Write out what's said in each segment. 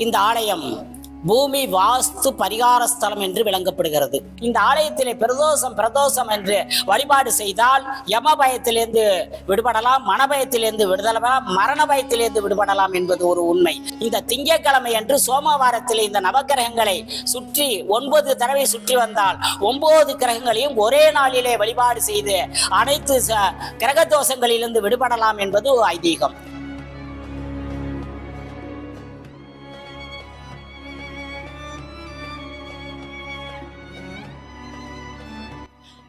இந்த ஆலயம் பூமி வாஸ்து பரிகார ஸ்தலம் என்று விளங்கப்படுகிறது. இந்த ஆலயத்திலே பிரதோஷம் என்று வழிபாடு செய்தால் யம பயத்திலிருந்து விடுபடலாம், மனபயத்திலிருந்து விடுதலாம், மரண பயத்திலிருந்து விடுபடலாம் என்பது ஒரு உண்மை. இந்த திங்கட்கிழமை என்று சோமவாரத்தில் இந்த நவகிரகங்களை சுற்றி 9 தடவை சுற்றி வந்தால் 9 கிரகங்களையும் ஒரே நாளிலே வழிபாடு செய்து அனைத்து கிரக தோஷங்களிலிருந்து விடுபடலாம் என்பது ஐதீகம்.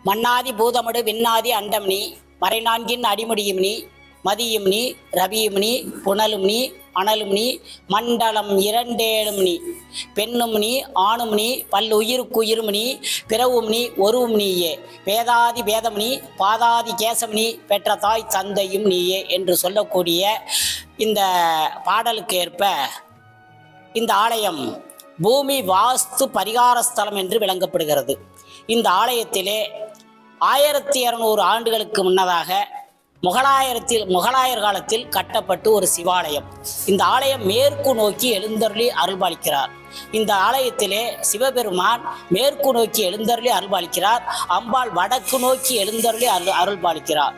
மன்னாதி பூதமடு விண்ணாதி அண்டம் நீ, மறைநான்கின் அடிமுடியும் நீ, மதியும் நீ, ரவியும் நீ, புனலும் நீ, அனலும் நீ, மண்டலம் 2 நீ, பெண்ணும் நீ, ஆணும் நீ, பல்லுயிருக்குயிரும் நீ, பிறவும் நீ, ஒருவும் நீயே, வேதாதி வேதம் நீ, பாதாதி கேசம் நீ, பெற்ற தாய் தந்தையும் நீயே என்று சொல்லக்கூடிய இந்த பாடலுக்கு ஏற்ப இந்த ஆலயம் பூமி வாஸ்து பரிகார ஸ்தலம் என்று விளங்கப்படுகிறது. இந்த ஆலயத்திலே 1200 ஆண்டுகளுக்கு முன்னதாக முகலாயர் காலத்தில் கட்டப்பட்டு ஒரு சிவாலயம். இந்த ஆலயம் மேற்கு நோக்கி எழுந்தருளி அருள்பாலிக்கிறார். இந்த ஆலயத்திலே சிவபெருமான் மேற்கு நோக்கி எழுந்தருளி அருள்பாலிக்கிறார், அம்பாள் வடக்கு நோக்கி எழுந்தருளி அருள்பாலிக்கிறார்.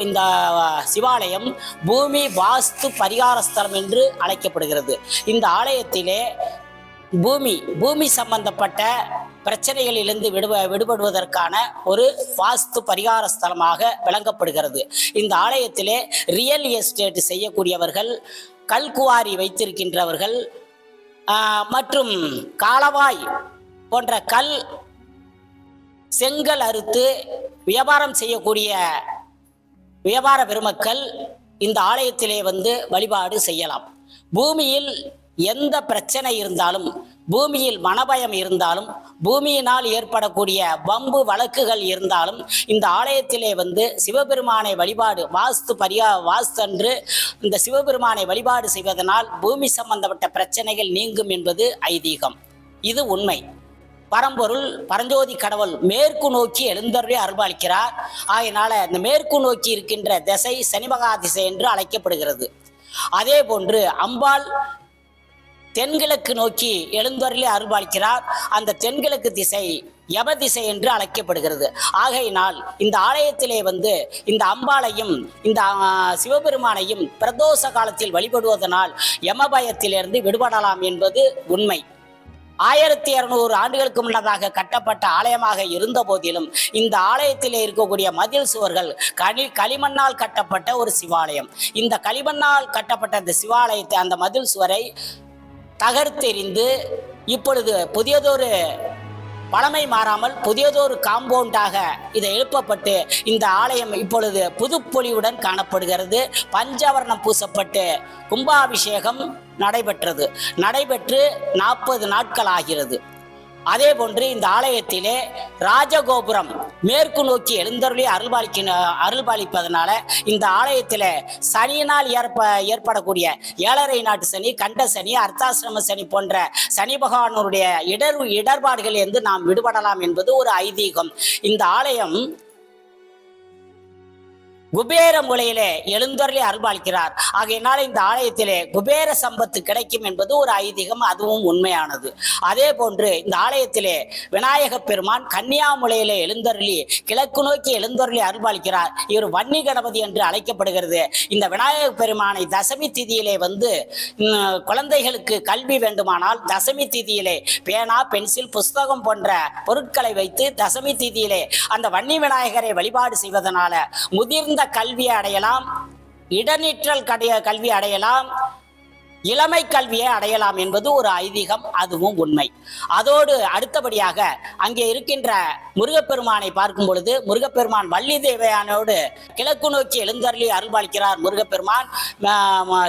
இந்த சிவாலயம் பூமி வாஸ்து பரிகார ஸ்தலம் என்று அழைக்கப்படுகிறது. இந்த ஆலயத்திலே பூமி சம்பந்தப்பட்ட பிரச்சனைகளிலிருந்து விடுபடுவதற்கான ஒரு வாஸ்து பரிகார ஸ்தலமாக விளங்கப்படுகிறது. இந்த ஆலயத்திலே ரியல் எஸ்டேட் செய்யக்கூடியவர்கள், கல்குவாரி வைத்திருக்கின்றவர்கள் மற்றும் காலவாய் போன்ற செங்கல் அறுத்து வியாபாரம் செய்யக்கூடிய வியாபார பெருமக்கள் இந்த ஆலயத்திலே வழிபாடு செய்யலாம். பூமியில் எந்த பிரச்சனை இருந்தாலும், பூமியில் மனபயம் இருந்தாலும், பூமியினால் ஏற்படக்கூடிய வம்பு வழக்குகள் இருந்தாலும் இந்த ஆலயத்திலே சிவபெருமானை வழிபாடு வாஸ்து அன்று இந்த சிவபெருமானை வழிபாடு செய்வதனால் பூமி சம்பந்தப்பட்ட பிரச்சனைகள் நீங்கும் என்பது ஐதீகம். இது உண்மை. பரம்பொருள் பரஞ்சோதி கடவுள் மேற்கு நோக்கி எழுந்தருளி அருள்பாலிக்கிறார். ஆகையினால இந்த மேற்கு நோக்கி இருக்கின்ற திசை சனிமகா திசை என்று அழைக்கப்படுகிறது. அதே போன்று அம்பாள் தென்கிழக்கு நோக்கி எழுந்தருளி அருள்பாலிக்கிறார். அந்த தென்கிழக்கு திசை யம திசை என்று அழைக்கப்படுகிறது. ஆகையினால் இந்த ஆலயத்திலே இந்த அம்பாளையும் இந்த சிவபெருமானையும் பிரதோஷ காலத்தில் வழிபடுவதனால் யம பயத்திலிருந்து விடுபடலாம் என்பது உண்மை. 1200 ஆண்டுகளுக்கு முன்னதாக கட்டப்பட்ட ஆலயமாக இருந்த போதிலும் இந்த ஆலயத்திலே இருக்கக்கூடிய மதில் சுவர்கள் களிமண்ணால் கட்டப்பட்ட ஒரு சிவாலயம். இந்த களிமண்ணால் கட்டப்பட்ட இந்த சிவாலயத்தை, அந்த மதில் சுவரை தகர்த்தெறிந்து இப்பொழுது புதியதொரு பழமை மாறாமல் புதியதொரு காம்பவுண்டாக இதை எழுப்பப்பட்டு இந்த ஆலயம் இப்பொழுது புதுப்பொலிவுடன் காணப்படுகிறது. பஞ்சவர்ணம் பூசப்பட்டு கும்பாபிஷேகம் நடைபெற்று 40 நாட்கள் ஆகிறது. அதே போன்று இந்த ஆலயத்திலே ராஜகோபுரம் மேற்கு நோக்கி எழுந்தருளி அருள்பாலிப்பதனால இந்த ஆலயத்தில் சனியினால் ஏற்படக்கூடிய 7.5 நாட்டு சனி, கண்ட சனி, அர்த்தாசிரம சனி போன்ற சனி பகவானுடைய இடர்பாடுகள் இருந்து நாம் விடுபடலாம் என்பது ஒரு ஐதீகம். இந்த ஆலயம் குபேர மூலையிலே எழுந்தருளி அருள்பாலிக்கிறார். ஆகையினால இந்த ஆலயத்திலே குபேர சம்பத்து கிடைக்கும் என்பது ஒரு ஐதீகம், அதுவும் உண்மையானது. அதே போன்று இந்த ஆலயத்திலே விநாயக பெருமான் கன்னியாமுலையிலே எழுந்தருளி கிழக்கு நோக்கி எழுந்தருளி அருள்பாலிக்கிறார். இவர் வன்னி கணபதி என்று அழைக்கப்படுகிறது. இந்த விநாயக பெருமானை தசமி திதியிலே குழந்தைகளுக்கு கல்வி வேண்டுமானால் தசமி திதியிலே பேனா, பென்சில், புஸ்தகம் போன்ற பொருட்களை வைத்து தசமி திதியிலே அந்த வன்னி விநாயகரை வழிபாடு செய்வதனால முதிர்ந்த கல்வியை அடையலாம், இடநீற்றல் கல்வி அடையலாம், இளமை கல்வியை அடையலாம் என்பது ஒரு ஐதீகம், அதுவும் உண்மை. அதோடு அடுத்தபடியாக அங்கே இருக்கின்ற முருகப்பெருமானை பார்க்கும் பொழுது முருகப்பெருமான் வள்ளி தேவையானோடு கிழக்கு நோக்கி எழுந்தருளி அருள்பாலிக்கிறார் முருகப்பெருமான்,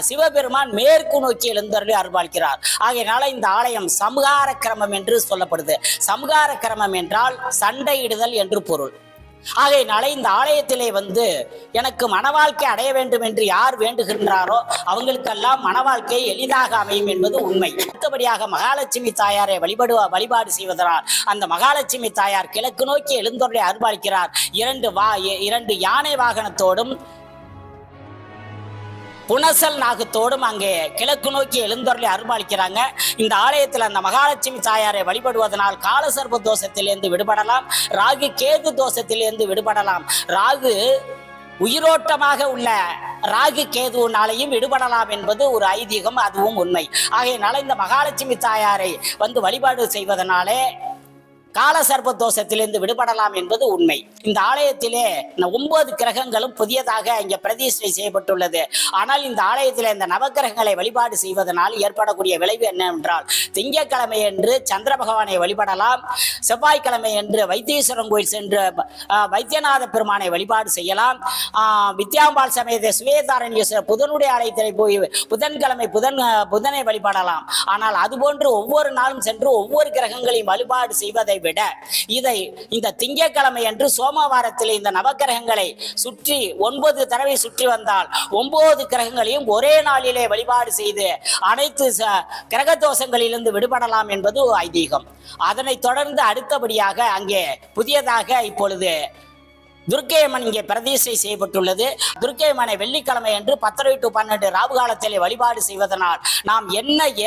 சிவபெருமான் மேற்கு நோக்கி எழுந்தருளி அருள்பாலிக்கிறார். ஆகையினால இந்த ஆலயம் சம்ஹார கிரமம் என்று சொல்லப்படுது. சம்ஹார கிரமம் என்றால் சண்டையிடுதல் என்று பொருள். ஆகையினால இந்த ஆலயத்திலே எனக்கு மன வாழ்க்கை அடைய வேண்டும் என்று யார் வேண்டுகின்றாரோ அவங்களுக்கெல்லாம் மன வாழ்க்கை எளிதாக அமையும் என்பது உண்மை. அடுத்தபடியாக மகாலட்சுமி தாயாரை வழிபாடு செய்வதனால் அந்த மகாலட்சுமி தாயார் கிழக்கு நோக்கி எழுந்தருளி அருள்பாலிக்கிறார். 2 யானை வாகனத்தோடும் புனசல் நாகத்தோடும் அங்கே கிழக்கு நோக்கி எழுந்தருளி அருள்பாலிக்கிறாங்க. இந்த ஆலயத்தில் அந்த மகாலட்சுமி தாயாரை வழிபடுவதனால் காலசர்ப தோஷத்திலிருந்து விடுபடலாம், ராகு கேது தோஷத்திலிருந்து விடுபடலாம். ராகு உயிரோட்டமாக உள்ள ராகு கேதுனாலையும் விடுபடலாம் என்பது ஒரு ஐதீகம், அதுவும் உண்மை. ஆகையினால இந்த மகாலட்சுமி தாயாரை வழிபாடு செய்வதனாலே காலசர்ப தோஷத்திலிருந்து விடுபடலாம் என்பது உண்மை. இந்த ஆலயத்திலே 9 கிரகங்களும் புதியதாக இங்கே பிரதிஷ்டை செய்யப்பட்டுள்ளது. ஆனால் இந்த ஆலயத்தில் இந்த நவக்கிரகங்களை வழிபாடு செய்வதனால் ஏற்படக்கூடிய விளைவு என்னவென்றால், திங்கட்கிழமை என்று சந்திர பகவானை வழிபடலாம், செவ்வாய்க்கிழமை என்று வைத்தீஸ்வரன் கோயில் சென்று வைத்தியநாத பெருமானை வழிபாடு செய்யலாம், வித்யாம்பாள் சமேத சுவேதாரண்யேஸ்வரர் புதனுடைய ஆலயத்தில் போய் புதனை வழிபடலாம். ஆனால் அதுபோன்று ஒவ்வொரு நாளும் சென்று ஒவ்வொரு கிரகங்களையும் வழிபாடு செய்வதை விட இதை இந்த திங்கட்கிழமை என்று சோமவாரத்தில் இந்த நவக்கிரகங்களை சுற்றி 9 தடவை சுற்றி வந்தால் 9 கிரகங்களையும் ஒரே நாளிலே வழிபாடு செய்து அனைத்து கிரக தோஷங்களிலிருந்து விடுபடலாம் என்பது ஐதீகம். அதனைத் தொடர்ந்து அடுத்தபடியாக அங்கே புதியதாக இப்பொழுது துர்க்கையம்மன் இங்கே பிரதிஷ்டை செய்யப்பட்டுள்ளது. துர்க்கையம்மனை வெள்ளிக்கிழமை என்று 10 to 12 ராவு காலத்திலே வழிபாடு செய்வதனால் நாம்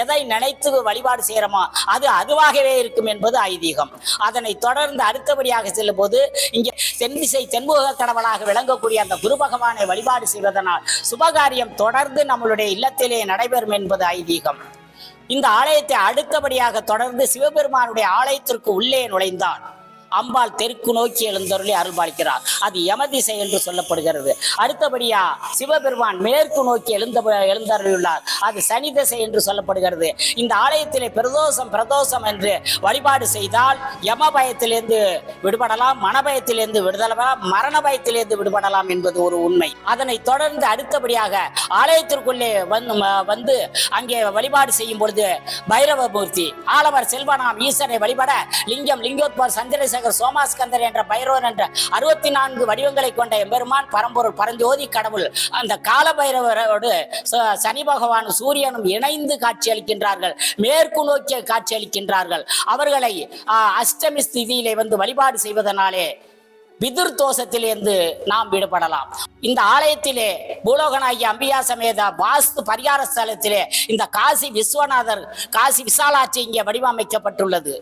எதை நினைத்து வழிபாடு செய்கிறோமோ அது அதுவாகவே இருக்கும் என்பது ஐதீகம். அதனை தொடர்ந்து அடுத்தபடியாக செல்லும் போது இங்கே தென்திசை தென்முக கடவுளாக விளங்கக்கூடிய அந்த குரு பகவானை வழிபாடு செய்வதனால் சுபகாரியம் தொடர்ந்து நம்மளுடைய இல்லத்திலே நடைபெறும் என்பது ஐதீகம். இந்த ஆலயத்தை அடுத்தபடியாக தொடர்ந்து சிவபெருமானுடைய ஆலயத்திற்கு உள்ளே நுழைந்தார் அம்பாள் தெற்கு நோக்கி எழுந்தருளி அருள்பாலிக்கிறார். அது யமதிசை என்று சொல்லப்படுகிறது. அடுத்தபடியா சிவபெருமான் மேற்கு நோக்கி எழுந்தருளியுள்ளார். அது சனி திசை என்று சொல்லப்படுகிறது. இந்த ஆலயத்திலே பிரதோஷம் என்று வழிபாடு செய்தால் யம பயத்திலிருந்து விடுபடலாம், மனபயத்திலிருந்து விடுதலாம், மரண பயத்திலிருந்து விடுபடலாம் என்பது ஒரு உண்மை. அதனை தொடர்ந்து அடுத்தபடியாக ஆலயத்திற்குள்ளே வந்து அங்கே வழிபாடு செய்யும் பொழுது பைரவமூர்த்தி ஆலவர் செல்வனாம் ஈஸ்வரை வழிபட லிங்கோத்பவர் சந்திரசேகர் சோமாஸ்கந்தர் என்ற பைரவர் என்ற 64 வடிவங்களை கொண்ட எம்பெருமான் பரம்பொருள் பரஞ்சோதி கடவுள் அந்த கால பைரவரோடு சனி பகவான் சூரியனும் இணைந்து காட்சி அளிக்கின்றார்கள், மேற்கு நோக்கிய காட்சி அளிக்கின்றார்கள். அவர்களை அஷ்டமி ஸ்திதியிலே வழிபாடு செய்வதனாலே பிதுர் தோஷத்திலிருந்து நாம் விடுபடலாம். இந்த ஆலயத்திலே பூலோகனாகிய அம்பியா சமேத வாஸ்து பரிகார ஸ்தலத்திலே இந்த காசி விஸ்வநாதர் காசி விசாலாட்சி இங்கே வடிவமைக்கப்பட்டுள்ளது.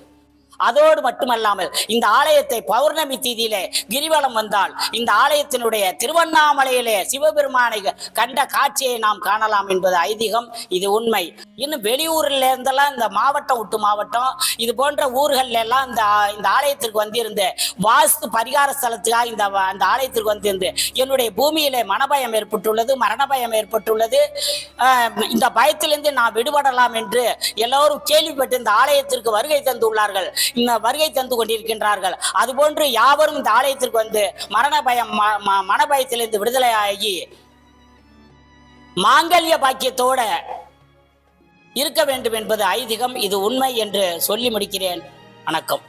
அதோடு மட்டுமல்லாமல் இந்த ஆலயத்தை பௌர்ணமி தீதியிலே கிரிவலம் வந்தால் இந்த ஆலயத்தினுடைய திருவண்ணாமலையிலே சிவபெருமானை கண்ட காட்சியை நாம் காணலாம் என்பது ஐதீகம், இது உண்மை. இன்னும் வெளியூர்ல இருந்தெல்லாம் இந்த மாவட்டம் விட்டு மாவட்டம் இது போன்ற ஊர்கள்ல எல்லாம் இந்த ஆலயத்திற்கு வந்திருந்து வாஸ்து பரிகார ஸ்தலத்துக்காக அந்த ஆலயத்திற்கு வந்திருந்து என்னுடைய பூமியிலே மனபயம் ஏற்பட்டுள்ளது, மரண பயம் ஏற்பட்டுள்ளது, இந்த பயத்திலிருந்து நான் விடுபடலாம் என்று எல்லோரும் கேள்விப்பட்டு இந்த ஆலயத்திற்கு வருகை தந்துள்ளார்கள், வருகை தந்து கொண்டிருக்கின்றார்கள். அதுபோன்று யாவரும் இந்த ஆலயத்திற்கு மனபயத்திலிருந்து விடுதலை ஆகி மாங்கல்ய பாக்கியத்தோட இருக்க வேண்டும் என்பது ஐதீகம், இது உண்மை என்று சொல்லி முடிக்கிறேன். வணக்கம்.